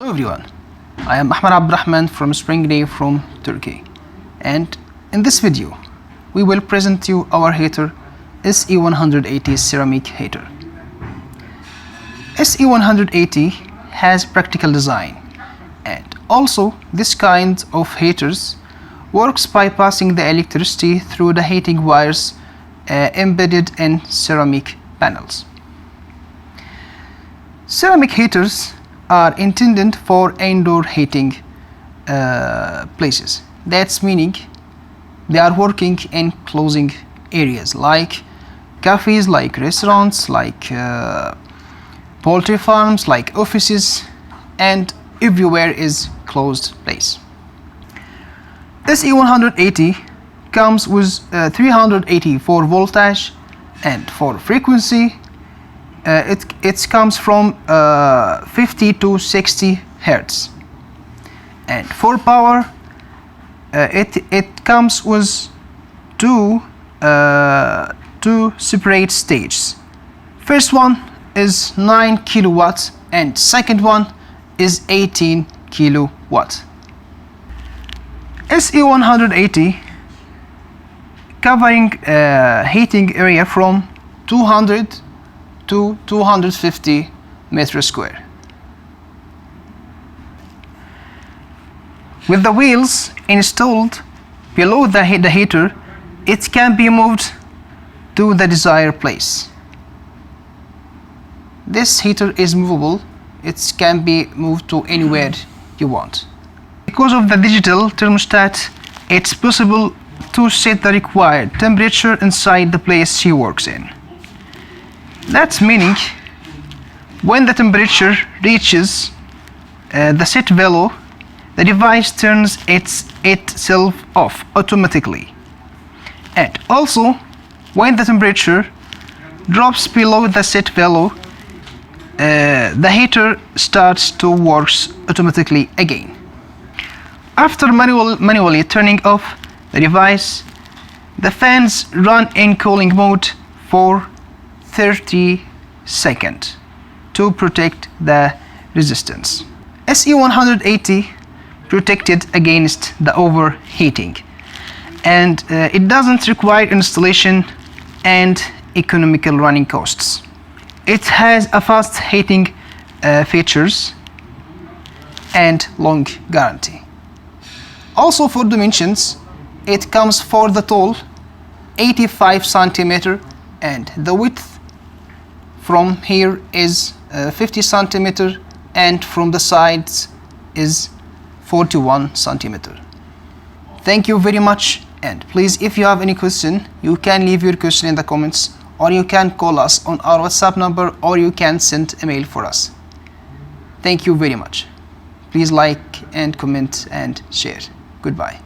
Hello everyone, I am Ahmed Abdurrahman from Springday from Turkey, and in this video we will present you our heater SE-180 ceramic heater. SE-180 has practical design, and also this kind of heaters works by passing the electricity through the heating wires embedded in ceramic panels. Ceramic heaters are intended for indoor heating places. That's meaning they are working in closing areas like cafes, like restaurants, like poultry farms, like offices, and everywhere is closed place. SE-180 comes with 384 voltage, and for frequency it comes from 50 to 60 hertz, and for power it comes with two separate stages. First one is 9 kilowatts and second one is 18 kilowatt. SE-180 covering heating area from 200 to 250 meters square. With the wheels installed below the heater, it can be moved to the desired place. This heater is movable. It can be moved to anywhere you want. Because of the digital thermostat, it's possible to set the required temperature inside the place she works in. That's meaning when the temperature reaches the set value, the device turns itself off automatically. And also, when the temperature drops below the set value, the heater starts to work automatically again. After manually turning off the device, the fans run in cooling mode for 30 seconds to protect the resistance. SE-180 protected against the overheating, and it doesn't require installation and economical running costs. It has a fast heating features and long guarantee. Also for dimensions, it comes for the tall 85 centimeter and the width from here is 50 centimeter and from the sides is 41 centimeter. Thank you very much, and please, if you have any question, you can leave your question in the comments, or you can call us on our WhatsApp number, or you can send email for us. Thank you very much. Please like and comment and share. Goodbye.